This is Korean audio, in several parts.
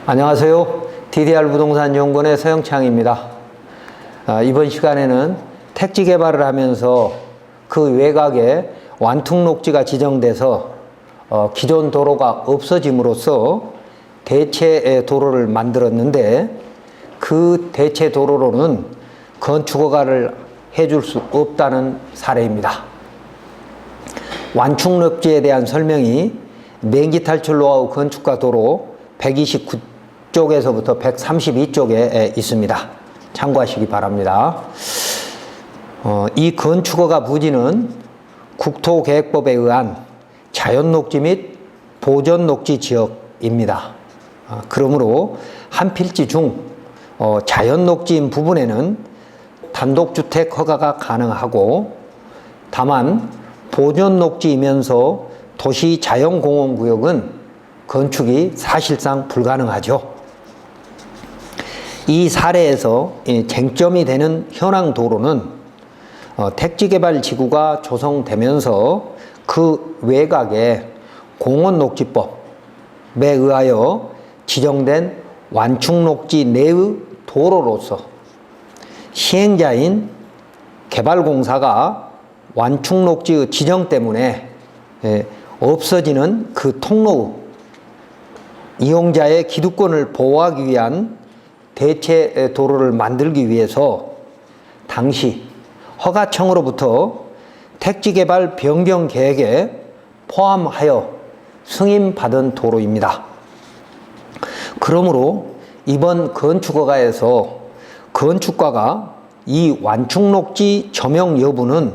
안녕하세요. DDR 부동산 연구원의 서영창입니다. 이번 시간에는 택지 개발을 하면서 그 외곽에 완충 녹지가 지정돼서 기존 도로가 없어짐으로써 대체 도로를 만들었는데, 그 대체 도로로는 건축 허가를 해줄 수 없다는 사례입니다. 완충 녹지에 대한 설명이 냉기 탈출 노하우 건축가 도로 129쪽에서부터 132쪽에 있습니다. 참고하시기 바랍니다. 이 건축허가 부지는 국토계획법에 의한 자연녹지 및 보전녹지 지역입니다. 그러므로 한 필지 중 자연녹지인 부분에는 단독주택 허가가 가능하고, 다만 보전녹지이면서 도시자연공원구역은 건축이 사실상 불가능하죠. 이 사례에서 쟁점이 되는 현황 도로는 택지개발지구가 조성되면서 그 외곽에 공원녹지법에 의하여 지정된 완충녹지 내의 도로로서 시행자인 개발공사가 완충녹지의 지정 때문에 없어지는 그 통로 이용자의 기득권을 보호하기 위한 대체 도로를 만들기 위해서 당시 허가청으로부터 택지개발 변경 계획에 포함하여 승인받은 도로입니다. 그러므로 이번 건축허가에서 건축가가 이 완충녹지 점용 여부는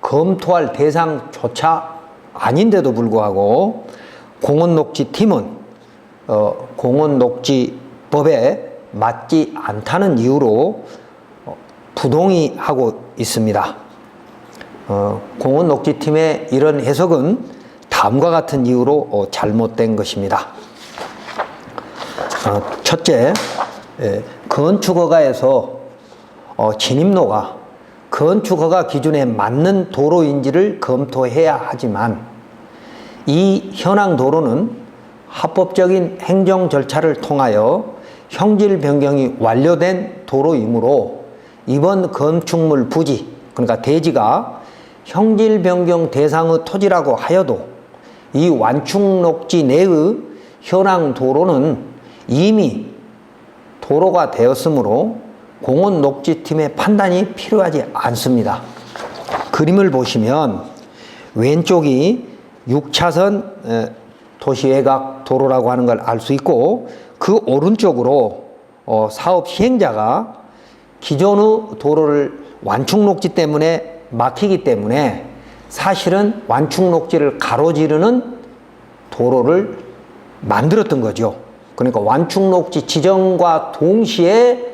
검토할 대상조차 아닌데도 불구하고 공원녹지팀은 공원녹지법에 맞지 않다는 이유로 부동의하고 있습니다. 공원녹지팀의 이런 해석은 다음과 같은 이유로 잘못된 것입니다. 첫째, 건축허가에서 진입로가 건축허가 기준에 맞는 도로인지를 검토해야 하지만, 이 현황 도로는 합법적인 행정 절차를 통하여 형질 변경이 완료된 도로이므로 이번 건축물 부지, 그러니까 대지가 형질 변경 대상의 토지라고 하여도 이 완충녹지 내의 현황 도로는 이미 도로가 되었으므로 공원녹지팀의 판단이 필요하지 않습니다. 그림을 보시면 왼쪽이 6차선 도시외곽 도로라고 하는 걸 알 수 있고, 그 오른쪽으로 사업 시행자가 기존의 도로를 완충녹지 때문에 막히기 때문에 사실은 완충녹지를 가로지르는 도로를 만들었던 거죠. 그러니까 완충녹지 지정과 동시에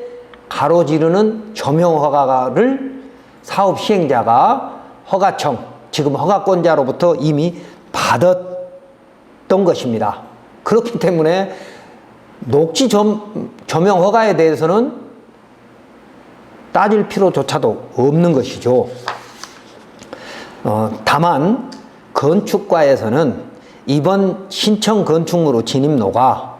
가로지르는 점용허가를 사업 시행자가 허가청, 지금 허가권자로부터 이미 받았던 것입니다. 그렇기 때문에 녹지 점용 허가에 대해서는 따질 필요조차도 없는 것이죠. 다만 건축과에서는 이번 신청 건축물의 진입로가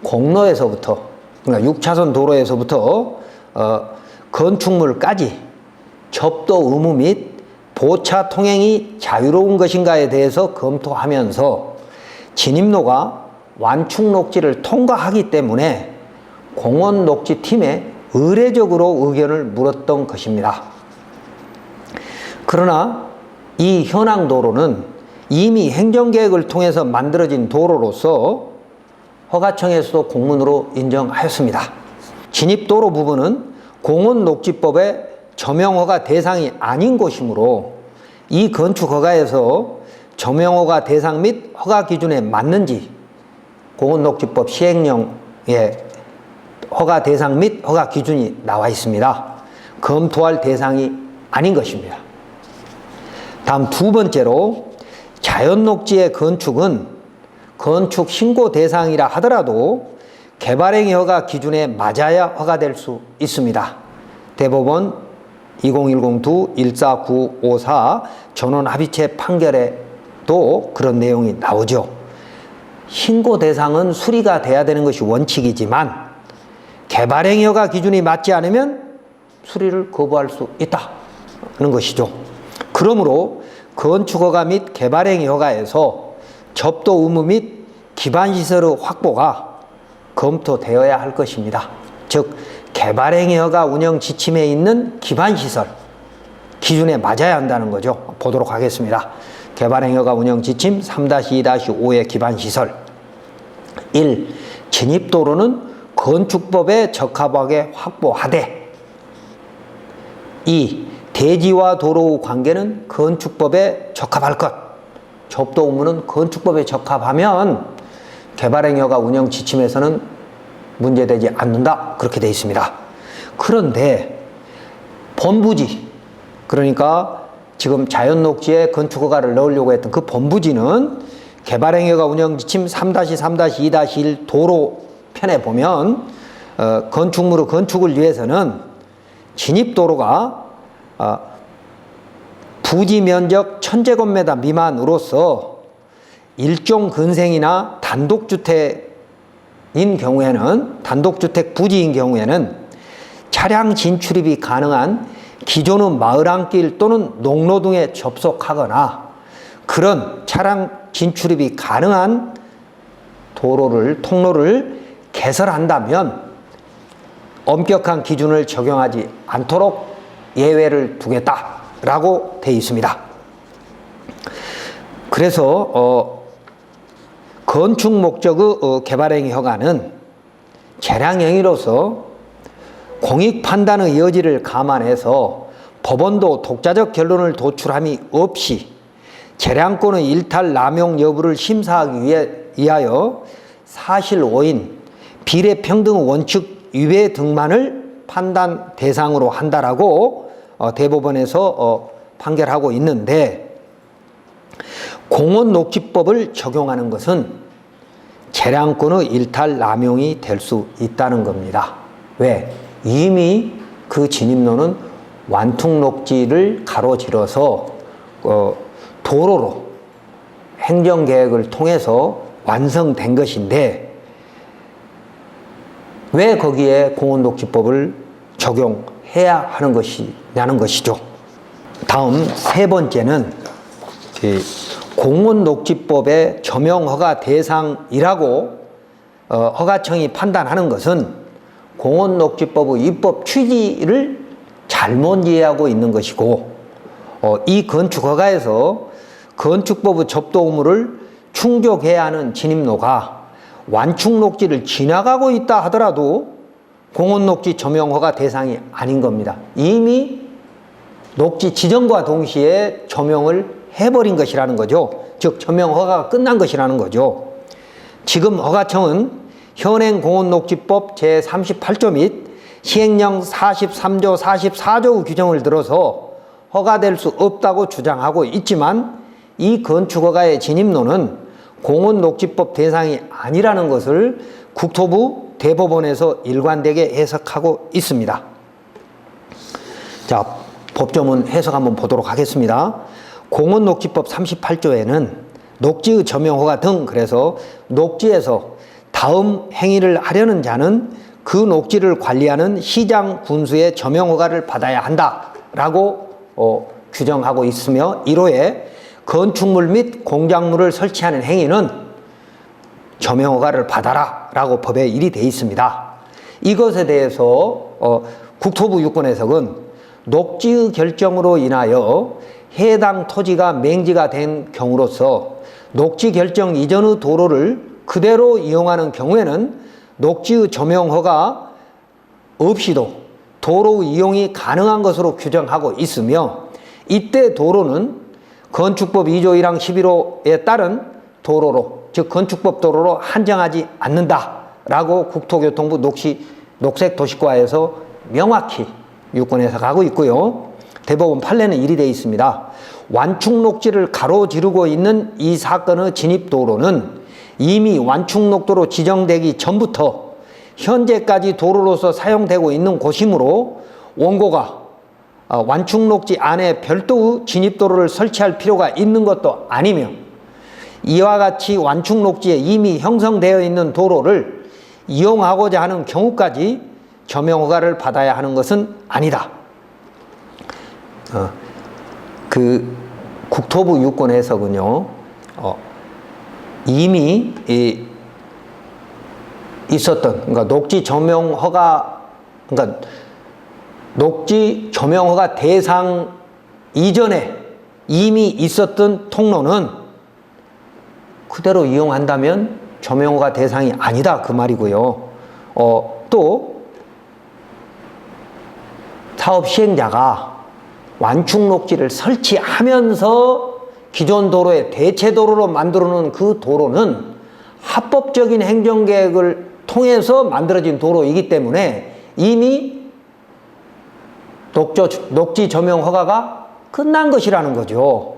공로에서부터, 그러니까 6차선 도로에서부터 건축물까지 접도 의무 및 보차 통행이 자유로운 것인가에 대해서 검토하면서 진입로가 완충녹지를 통과하기 때문에 공원녹지팀에 의례적으로 의견을 물었던 것입니다. 그러나 이 현황 도로는 이미 행정계획을 통해서 만들어진 도로로서 허가청에서도 공문으로 인정하였습니다. 진입도로 부분은 공원녹지법의 점용허가 대상이 아닌 곳이므로 이 건축허가에서 점용허가 대상 및 허가 기준에 맞는지 공원녹지법 시행령에 허가 대상 및 허가 기준이 나와 있습니다. 검토할 대상이 아닌 것입니다. 다음 두 번째로, 자연녹지의 건축은 건축 신고 대상이라 하더라도 개발행위 허가 기준에 맞아야 허가될 수 있습니다. 대법원 2010-14954 전원 합의체 판결에도 그런 내용이 나오죠. 신고 대상은 수리가 돼야 되는 것이 원칙이지만 개발행위 허가 기준이 맞지 않으면 수리를 거부할 수 있다는 것이죠. 그러므로 건축허가 및 개발행위 허가에서 접도 의무 및 기반시설의 확보가 검토되어야 할 것입니다. 즉 개발행위 허가 운영 지침에 있는 기반시설 기준에 맞아야 한다는 거죠. 보도록 하겠습니다. 개발행위 허가 운영 지침 3-2-5의 기반시설 1. 진입도로는 건축법에 적합하게 확보하되 2. 대지와 도로의 관계는 건축법에 적합할 것. 접도 의무는 건축법에 적합하면 개발행위 허가 운영 지침에서는 문제되지 않는다. 그렇게 되어 있습니다. 그런데 본부지, 그러니까 지금 자연녹지에 건축허가를 넣으려고 했던 그 본부지는 개발행위 허가 운영 지침 3-3-2-1 도로 편에 보면 건축물의 건축을 위해서는 진입도로가 부지 면적 1000제곱미터 미만으로서 일종 근생이나 단독주택인 경우에는, 단독주택 부지인 경우에는 차량 진출입이 가능한 기존의 마을안길 또는 농로 등에 접속하거나 그런 차량 진출입이 가능한 도로를, 통로를 개설한다면 엄격한 기준을 적용하지 않도록 예외를 두겠다라고 되어 있습니다. 그래서 건축 목적의 개발행위 허가는 재량행위로서 공익 판단의 여지를 감안해서 법원도 독자적 결론을 도출함이 없이 재량권의 일탈 남용 여부를 심사하기 위하여 사실 오인, 비례평등 원칙 위배 등만을 판단 대상으로 한다라고 대법원에서 판결하고 있는데, 공원녹지법을 적용하는 것은 재량권의 일탈 남용이 될 수 있다는 겁니다. 왜? 이미 그 진입로는 완충녹지를 가로질러서 도로로 행정계획을 통해서 완성된 것인데 왜 거기에 공원녹지법을 적용해야 하는 것이냐는 것이죠. 다음 세 번째는 공원녹지법의 점용허가 대상이라고 허가청이 판단하는 것은 공원녹지법의 입법 취지를 잘못 이해하고 있는 것이고, 이 건축허가에서 건축법의 접도 의무를 충족해야 하는 진입로가 완충녹지를 지나가고 있다 하더라도 공원녹지 점용허가 대상이 아닌 겁니다. 이미 녹지 지정과 동시에 점용을 해버린 것이라는 거죠. 즉 점용허가가 끝난 것이라는 거죠. 지금 허가청은 현행 공원녹지법 제38조 및 시행령 43조, 44조의 규정을 들어서 허가될 수 없다고 주장하고 있지만 이 건축허가의 진입로는 공원녹지법 대상이 아니라는 것을 국토부 대법원에서 일관되게 해석하고 있습니다. 자, 법조문 해석 한번 보도록 하겠습니다. 공원녹지법 38조에는 녹지의 점용허가 등, 그래서 녹지에서 다음 행위를 하려는 자는 그 녹지를 관리하는 시장 군수의 점용허가를 받아야 한다라고 규정하고 있으며, 1호에 건축물 및 공작물을 설치하는 행위는 점용허가를 받아라 라고 법에 일이 되어 있습니다. 이것에 대해서 국토부 유권 해석은 녹지의 결정으로 인하여 해당 토지가 맹지가 된 경우로서 녹지 결정 이전의 도로를 그대로 이용하는 경우에는 녹지의 점용허가 없이도 도로 이용이 가능한 것으로 규정하고 있으며, 이때 도로는 건축법 2조 1항 11호에 따른 도로로, 즉 건축법 도로로 한정하지 않는다라고 국토교통부 녹색도시과에서 명확히 유권 해석하고 있고요. 대법원 판례는 이리 되어 있습니다. 완충녹지를 가로지르고 있는 이 사건의 진입도로는 이미 완충녹도로 지정되기 전부터 현재까지 도로로서 사용되고 있는 곳이므로 원고가 완충녹지 안에 별도의 진입도로를 설치할 필요가 있는 것도 아니며, 이와 같이 완충 녹지에 이미 형성되어 있는 도로를 이용하고자 하는 경우까지 점용 허가를 받아야 하는 것은 아니다. 그 국토부 유권 해석은요, 이미 있었던, 그러니까 녹지 점용 허가, 그러니까 녹지 점용 허가 대상 이전에 이미 있었던 통로는 그대로 이용한다면 점용 허가 대상이 아니다, 그 말이고요. 또 사업 시행자가 완충 녹지를 설치하면서 기존 도로에 대체 도로로 만들어 놓은 그 도로는 합법적인 행정계획을 통해서 만들어진 도로이기 때문에 이미 녹지 점용 허가가 끝난 것이라는 거죠.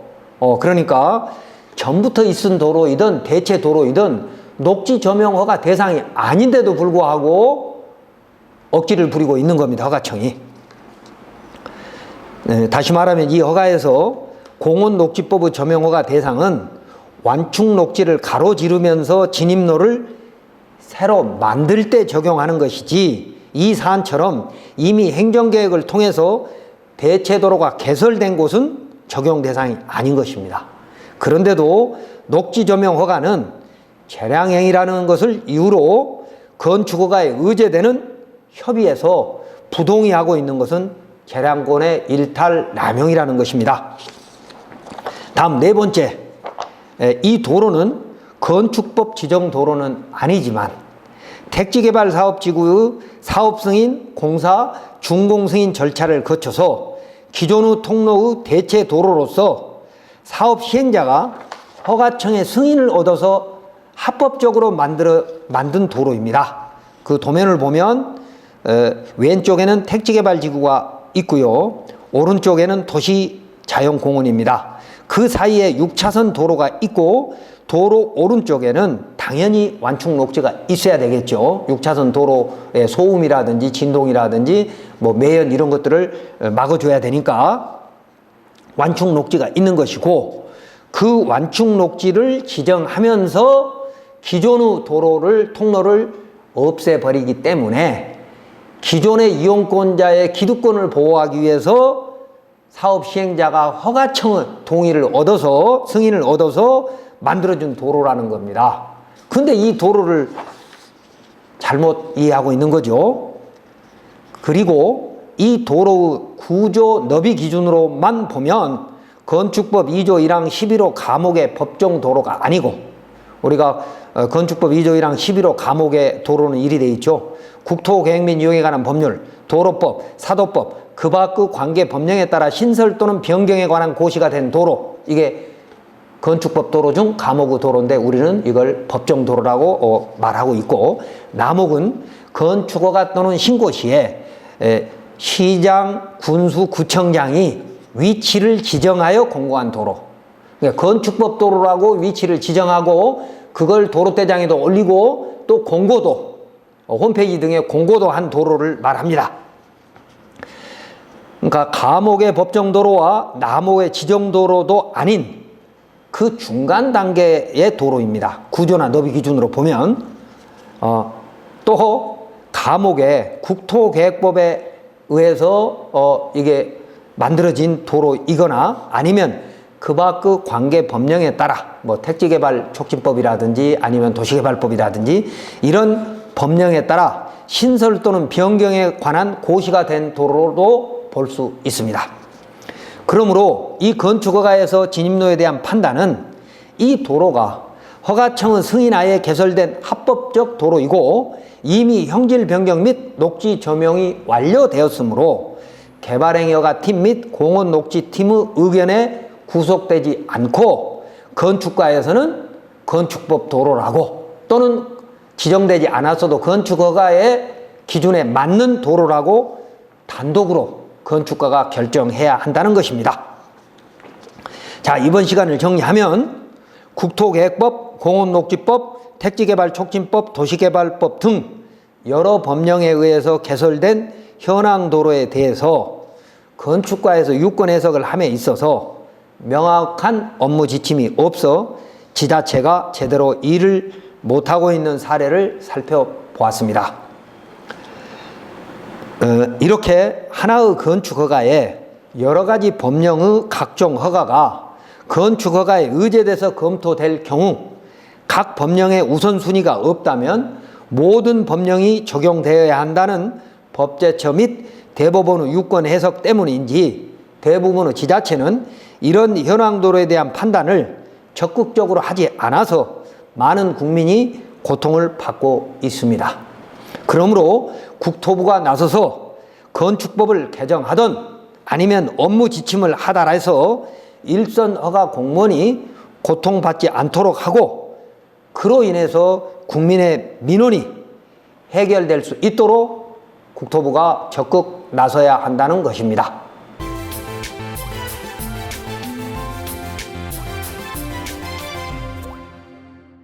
그러니까 전부터 있은 도로이든 대체 도로이든 녹지 점용 허가 대상이 아닌데도 불구하고 억지를 부리고 있는 겁니다, 허가청이. 다시 말하면 이 허가에서 공원녹지법의 점용허가 대상은 완충 녹지를 가로지르면서 진입로를 새로 만들 때 적용하는 것이지, 이 사안처럼 이미 행정계획을 통해서 대체도로가 개설된 곳은 적용 대상이 아닌 것입니다. 그런데도 녹지 점용 허가는 재량행위라는 것을 이유로 건축허가에 의제되는 협의에서 부동의하고 있는 것은 재량권의 일탈 남용이라는 것입니다. 다음 네 번째, 이 도로는 건축법 지정 도로는 아니지만 택지개발사업지구의 사업승인, 공사, 준공승인 절차를 거쳐서 기존의 통로의 대체 도로로서 사업 시행자가 허가청의 승인을 얻어서 합법적으로 만든 도로입니다. 그 도면을 보면 왼쪽에는 택지개발지구가 있고요, 오른쪽에는 도시자연공원입니다. 그 사이에 6차선 도로가 있고 도로 오른쪽에는 당연히 완충 녹지가 있어야 되겠죠. 6차선 도로의 소음이라든지 진동이라든지 뭐 매연 이런 것들을 막아줘야 되니까 완충 녹지가 있는 것이고, 그 완충 녹지를 지정하면서 기존의 통로를 없애버리기 때문에 기존의 이용권자의 기득권을 보호하기 위해서 사업 시행자가 허가청의 동의를 얻어서, 승인을 얻어서 만들어준 도로라는 겁니다. 근데 이 도로를 잘못 이해하고 있는 거죠. 그리고 이 도로의 구조 너비 기준으로만 보면 건축법 2조 1항 11호 가목의 법정 도로가 아니고, 우리가 건축법 2조 1항 11호 가목의 도로는 이리 돼 있죠. 국토계획 및 이용에 관한 법률, 도로법, 사도법, 그 밖의 관계 법령에 따라 신설 또는 변경에 관한 고시가 된 도로, 이게 건축법 도로 중 가목의 도로인데 우리는 이걸 법정 도로라고 말하고 있고, 나목은 건축허가 또는 신고시에 시장, 군수, 구청장이 위치를 지정하여 공고한 도로, 그러니까 건축법 도로라고 위치를 지정하고 그걸 도로대장에도 올리고 또 공고도, 홈페이지 등에 공고도 한 도로를 말합니다. 그러니까 가목의 법정도로와 나목의 지정도로도 아닌 그 중간 단계의 도로입니다. 구조나 너비 기준으로 보면. 또 가목의 국토계획법에 의해서 이게 만들어진 도로이거나 아니면 그 밖의 관계 법령에 따라 뭐 택지개발촉진법이라든지 아니면 도시개발법이라든지 이런 법령에 따라 신설 또는 변경에 관한 고시가 된 도로로도 볼 수 있습니다. 그러므로 이 건축허가에서 진입로에 대한 판단은 이 도로가 허가청의 승인하에 개설된 합법적 도로이고 이미 형질 변경 및 녹지 점용이 완료되었으므로 개발행위허가팀 및 공원녹지팀의 의견에 구속되지 않고 건축가에서는 건축법 도로라고 또는 지정되지 않았어도 건축허가의 기준에 맞는 도로라고 단독으로 건축가가 결정해야 한다는 것입니다. 자, 이번 시간을 정리하면 국토계획법, 공원녹지법, 택지개발촉진법, 도시개발법 등 여러 법령에 의해서 개설된 현황 도로에 대해서 건축가에서 유권 해석을 함에 있어서 명확한 업무 지침이 없어 지자체가 제대로 일을 못하고 있는 사례를 살펴보았습니다. 이렇게 하나의 건축허가에 여러 가지 법령의 각종 허가가 건축허가에 의제돼서 검토될 경우 각 법령의 우선순위가 없다면 모든 법령이 적용되어야 한다는 법제처 및 대법원의 유권 해석 때문인지 대부분의 지자체는 이런 현황도로에 대한 판단을 적극적으로 하지 않아서 많은 국민이 고통을 받고 있습니다. 그러므로 국토부가 나서서 건축법을 개정하든 아니면 업무 지침을 하달해서 일선 허가 공무원이 고통받지 않도록 하고 그로 인해서 국민의 민원이 해결될 수 있도록 국토부가 적극 나서야 한다는 것입니다.